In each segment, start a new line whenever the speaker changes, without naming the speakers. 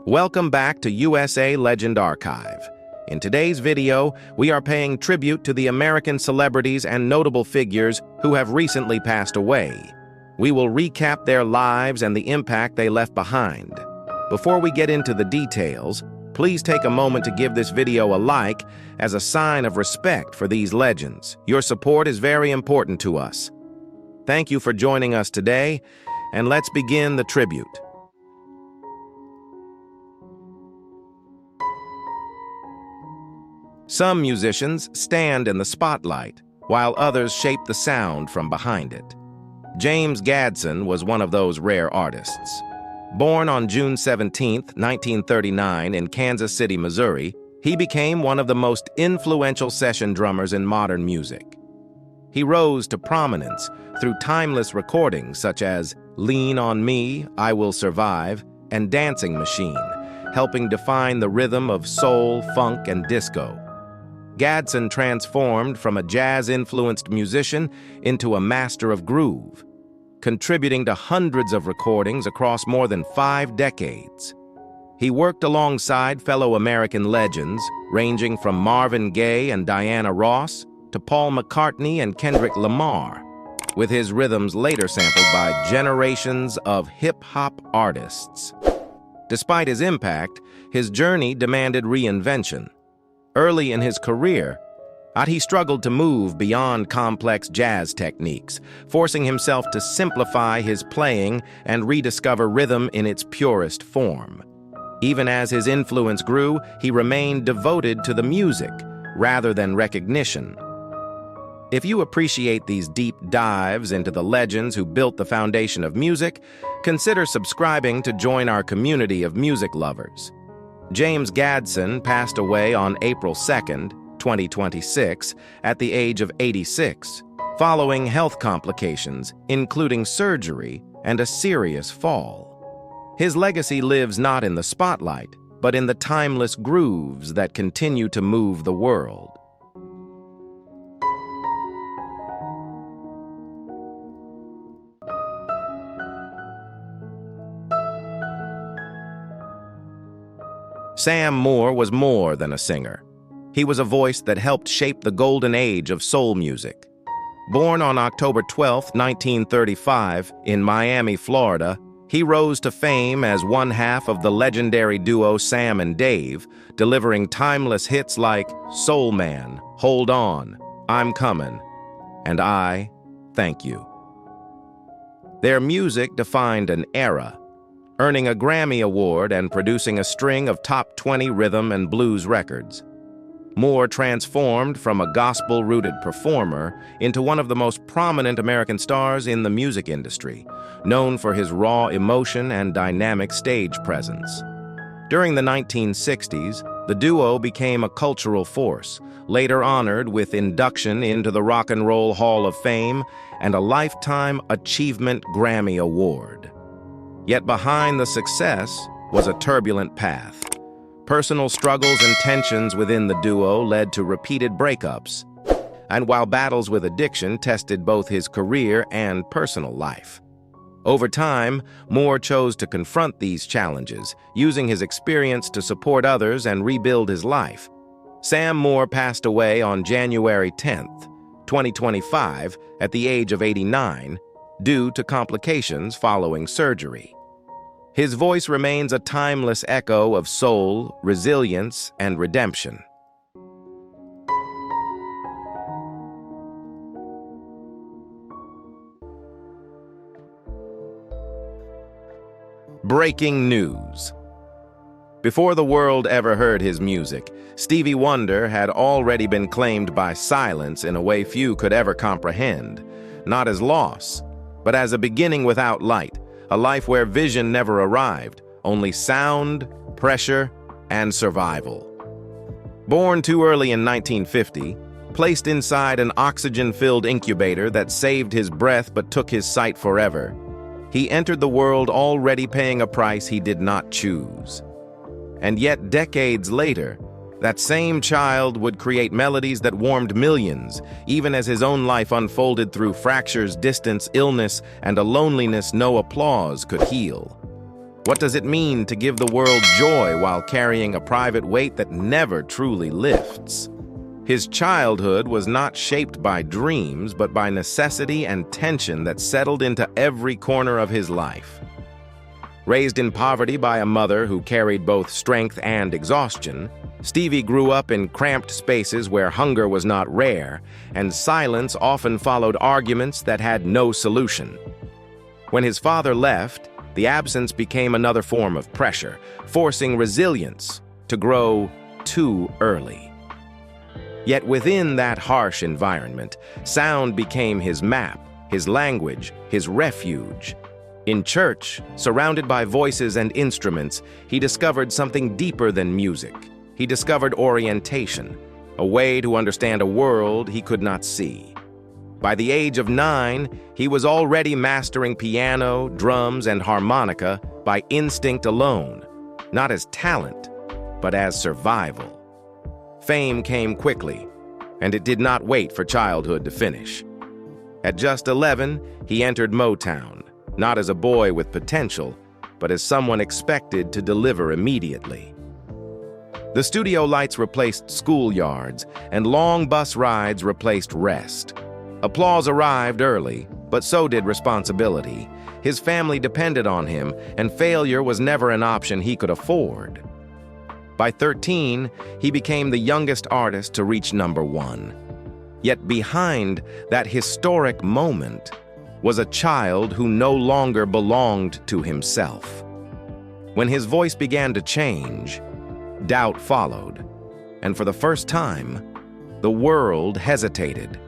Welcome back to USA Legend Archive. In today's video, we are paying tribute to the American celebrities and notable figures who have recently passed away. We will recap their lives and the impact they left behind. Before we get into the details, please take a moment to give this video a like as a sign of respect for these legends. Your support is very important to us. Thank you for joining us today, and let's begin the tribute. Some musicians stand in the spotlight, while others shape the sound from behind it. James Gadson was one of those rare artists. Born on June 17, 1939 in Kansas City, Missouri, he became one of the most influential session drummers in modern music. He rose to prominence through timeless recordings such as Lean on Me, I Will Survive, and Dancing Machine, helping define the rhythm of soul, funk, and disco. Gadson transformed from a jazz-influenced musician into a master of groove, contributing to hundreds of recordings across more than 5 decades. He worked alongside fellow American legends, ranging from Marvin Gaye and Diana Ross to Paul McCartney and Kendrick Lamar, with his rhythms later sampled by generations of hip-hop artists. Despite his impact, his journey demanded reinvention. Early in his career, he struggled to move beyond complex jazz techniques, forcing himself to simplify his playing and rediscover rhythm in its purest form. Even as his influence grew, he remained devoted to the music rather than recognition. If you appreciate these deep dives into the legends who built the foundation of music, consider subscribing to join our community of music lovers. James Gadson passed away on April 2, 2026, at the age of 86, following health complications, including surgery and a serious fall. His legacy lives not in the spotlight, but in the timeless grooves that continue to move the world. Sam Moore was more than a singer. He was a voice that helped shape the golden age of soul music. Born on October 12, 1935, in Miami, Florida, he rose to fame as one half of the legendary duo Sam and Dave, delivering timeless hits like Soul Man, Hold On, I'm Comin', and I Thank You. Their music defined an era, earning a Grammy Award and producing a string of top 20 rhythm and blues records. Moore transformed from a gospel-rooted performer into one of the most prominent American stars in the music industry, known for his raw emotion and dynamic stage presence. During the 1960s, the duo became a cultural force, later honored with induction into the Rock and Roll Hall of Fame and a Lifetime Achievement Grammy Award. Yet behind the success was a turbulent path. Personal struggles and tensions within the duo led to repeated breakups, and while battles with addiction tested both his career and personal life. Over time, Moore chose to confront these challenges, using his experience to support others and rebuild his life. Sam Moore passed away on January 10, 2025, at the age of 89, due to complications following surgery. His voice remains a timeless echo of soul, resilience, and redemption. Breaking news. Before the world ever heard his music, Stevie Wonder had already been claimed by silence in a way few could ever comprehend, not as loss, but as a beginning without light, a life where vision never arrived, only sound, pressure, and survival. Born too early in 1950, placed inside an oxygen-filled incubator that saved his breath but took his sight forever, he entered the world already paying a price he did not choose. And yet, decades later, that same child would create melodies that warmed millions, even as his own life unfolded through fractures, distance, illness, and a loneliness no applause could heal. What does it mean to give the world joy while carrying a private weight that never truly lifts? His childhood was not shaped by dreams, but by necessity and tension that settled into every corner of his life. Raised in poverty by a mother who carried both strength and exhaustion, Stevie grew up in cramped spaces where hunger was not rare, and silence often followed arguments that had no solution. When his father left, the absence became another form of pressure, forcing resilience to grow too early. Yet within that harsh environment, sound became his map, his language, his refuge. In church, surrounded by voices and instruments, he discovered something deeper than music. He discovered orientation, a way to understand a world he could not see. By the age of 9, he was already mastering piano, drums, and harmonica by instinct alone, not as talent, but as survival. Fame came quickly, and it did not wait for childhood to finish. At just 11, he entered Motown, not as a boy with potential, but as someone expected to deliver immediately. The studio lights replaced schoolyards, and long bus rides replaced rest. Applause arrived early, but so did responsibility. His family depended on him, and failure was never an option he could afford. By 13, he became the youngest artist to reach #1. Yet behind that historic moment was a child who no longer belonged to himself. When his voice began to change, doubt followed, and for the first time, the world hesitated.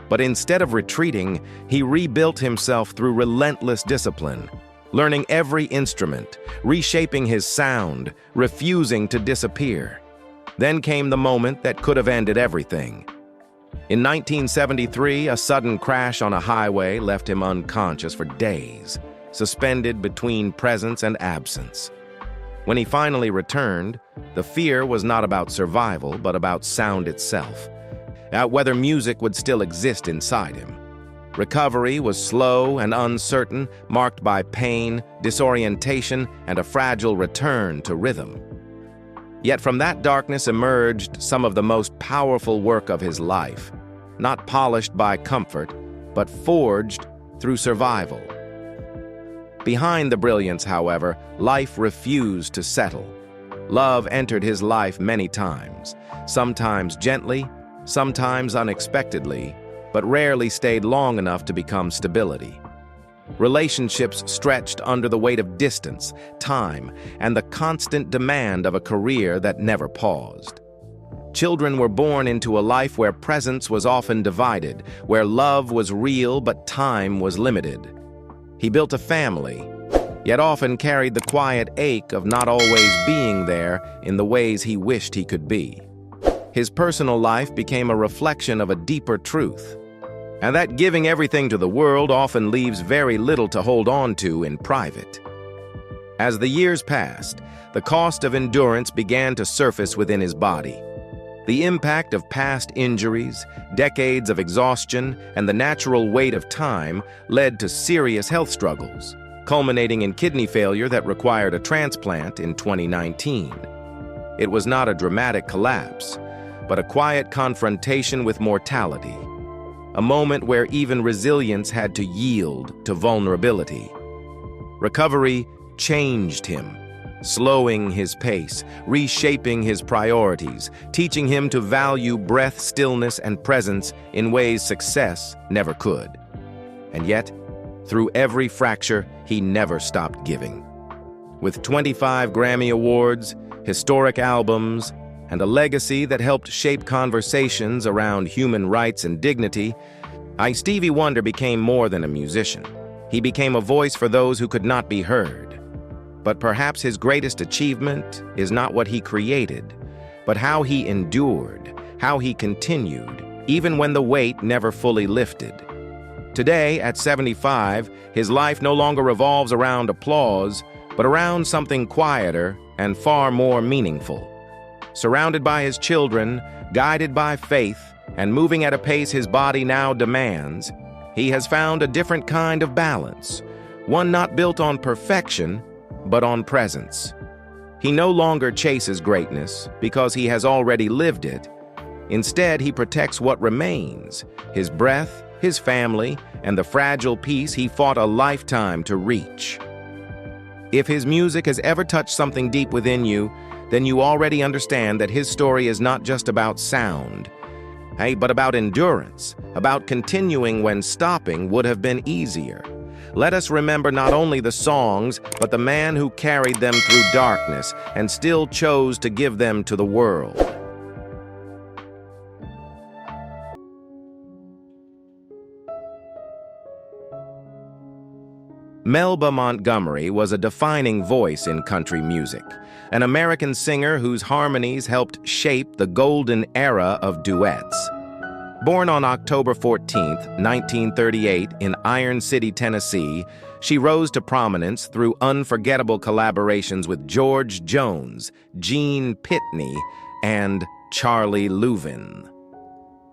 But instead of retreating, he rebuilt himself through relentless discipline, learning every instrument, reshaping his sound, refusing to disappear. Then came the moment that could have ended everything. In 1973, a sudden crash on a highway left him unconscious for days, suspended between presence and absence. When he finally returned, the fear was not about survival, but about sound itself, about whether music would still exist inside him. Recovery was slow and uncertain, marked by pain, disorientation, and a fragile return to rhythm. Yet from that darkness emerged some of the most powerful work of his life, not polished by comfort, but forged through survival. Behind the brilliance, however, life refused to settle. Love entered his life many times, sometimes gently, sometimes unexpectedly, but rarely stayed long enough to become stability. Relationships stretched under the weight of distance, time, and the constant demand of a career that never paused. Children were born into a life where presence was often divided, where love was real but time was limited. He built a family, yet often carried the quiet ache of not always being there in the ways he wished he could be. His personal life became a reflection of a deeper truth, and that giving everything to the world often leaves very little to hold on to in private. As the years passed, the cost of endurance began to surface within his body. The impact of past injuries, decades of exhaustion, and the natural weight of time led to serious health struggles, culminating in kidney failure that required a transplant in 2019. It was not a dramatic collapse, but a quiet confrontation with mortality, a moment where even resilience had to yield to vulnerability. Recovery changed him, slowing his pace, reshaping his priorities, teaching him to value breath, stillness, and presence in ways success never could. And yet, through every fracture, he never stopped giving. With 25 Grammy Awards, historic albums, and a legacy that helped shape conversations around human rights and dignity, Stevie Wonder became more than a musician. He became a voice for those who could not be heard. But perhaps his greatest achievement is not what he created, but how he endured, how he continued, even when the weight never fully lifted. Today, at 75, his life no longer revolves around applause, but around something quieter and far more meaningful. Surrounded by his children, guided by faith, and moving at a pace his body now demands, he has found a different kind of balance, one not built on perfection, but on presence. He no longer chases greatness because he has already lived it. Instead, he protects what remains, his breath, his family, and the fragile peace he fought a lifetime to reach. If his music has ever touched something deep within you, then you already understand that his story is not just about sound, but about endurance, about continuing when stopping would have been easier. Let us remember not only the songs, but the man who carried them through darkness and still chose to give them to the world. Melba Montgomery was a defining voice in country music, an American singer whose harmonies helped shape the golden era of duets. Born on October 14, 1938, in Iron City, Tennessee, she rose to prominence through unforgettable collaborations with George Jones, Gene Pitney, and Charlie Louvin.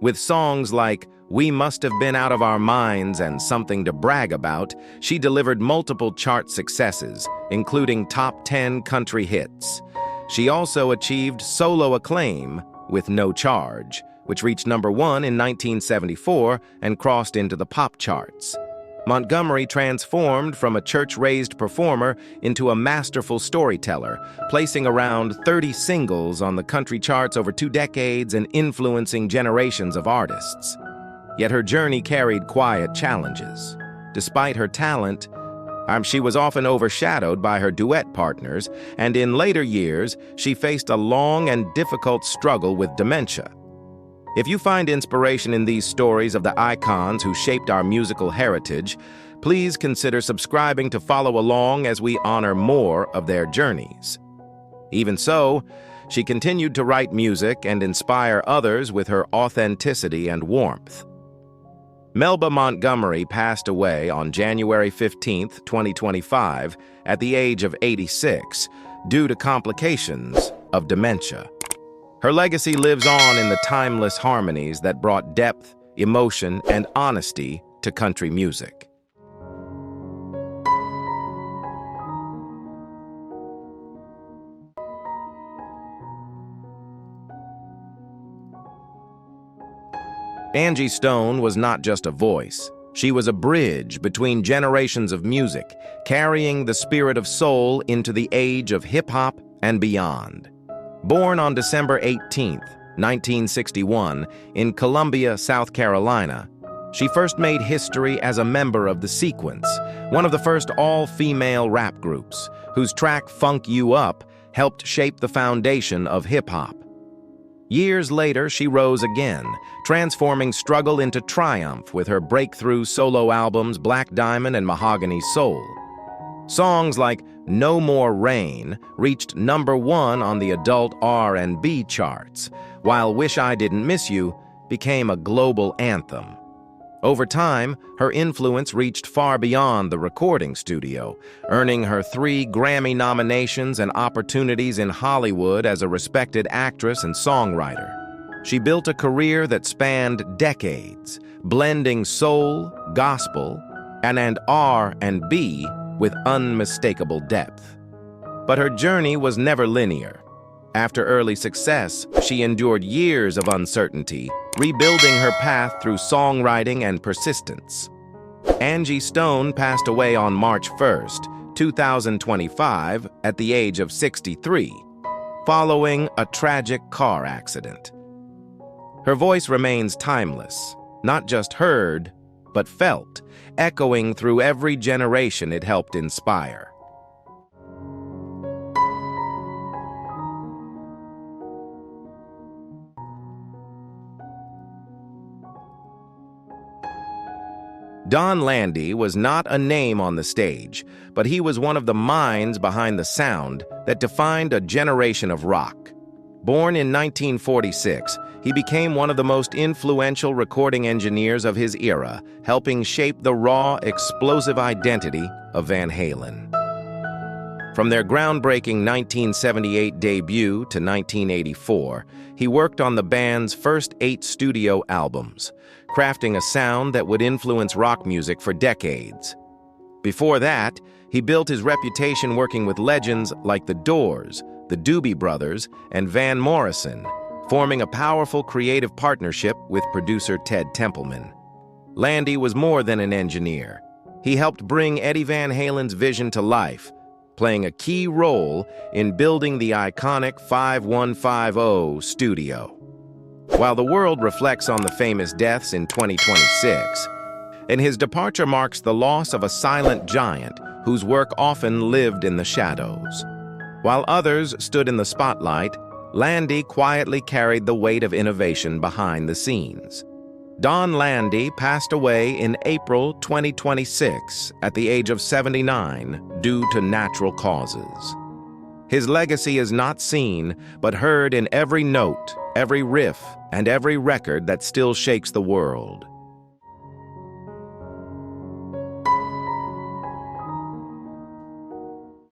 With songs like "We Must Have Been Out of Our Minds" and "Something to Brag About," she delivered multiple chart successes, including top 10 country hits. She also achieved solo acclaim with "No Charge," which reached #1 in 1974 and crossed into the pop charts. Montgomery transformed from a church-raised performer into a masterful storyteller, placing around 30 singles on the country charts over 2 decades and influencing generations of artists. Yet her journey carried quiet challenges. Despite her talent, she was often overshadowed by her duet partners, and in later years, she faced a long and difficult struggle with dementia. If you find inspiration in these stories of the icons who shaped our musical heritage, please consider subscribing to follow along as we honor more of their journeys. Even so, she continued to write music and inspire others with her authenticity and warmth. Melba Montgomery passed away on January 15, 2025, at the age of 86, due to complications of dementia. Her legacy lives on in the timeless harmonies that brought depth, emotion, and honesty to country music. Angie Stone was not just a voice. She was a bridge between generations of music, carrying the spirit of soul into the age of hip-hop and beyond. Born on December 18, 1961, in Columbia, South Carolina, she first made history as a member of The Sequence, one of the first all-female rap groups, whose track Funk You Up helped shape the foundation of hip-hop. Years later, she rose again, transforming struggle into triumph with her breakthrough solo albums Black Diamond and Mahogany Soul. Songs like "No More Rain" reached #1 on the adult R&B charts, while "Wish I Didn't Miss You" became a global anthem. Over time, her influence reached far beyond the recording studio, earning her 3 Grammy nominations and opportunities in Hollywood as a respected actress and songwriter. She built a career that spanned decades, blending soul, gospel, and R&B with unmistakable depth. But her journey was never linear. After early success, she endured years of uncertainty, rebuilding her path through songwriting and persistence. Angie Stone passed away on March 1, 2025, at the age of 63, following a tragic car accident. Her voice remains timeless, not just heard, but felt, echoing through every generation it helped inspire. Donn Landee was not a name on the stage, but he was one of the minds behind the sound that defined a generation of rock. Born in 1946, he became one of the most influential recording engineers of his era, helping shape the raw, explosive identity of Van Halen. From their groundbreaking 1978 debut to 1984, he worked on the band's first 8 studio albums, crafting a sound that would influence rock music for decades. Before that, He built his reputation working with legends like The Doors, the Doobie Brothers, and Van Morrison, forming a powerful creative partnership with producer Ted Templeman. Landee was more than an engineer. He helped bring Eddie Van Halen's vision to life, playing a key role in building the iconic 5150 studio. While the world reflects on the famous deaths in 2026, and his departure marks the loss of a silent giant whose work often lived in the shadows. While others stood in the spotlight, Landee quietly carried the weight of innovation behind the scenes. Donn Landee passed away in April 2026 at the age of 79 due to natural causes. His legacy is not seen, but heard in every note, every riff, and every record that still shakes the world.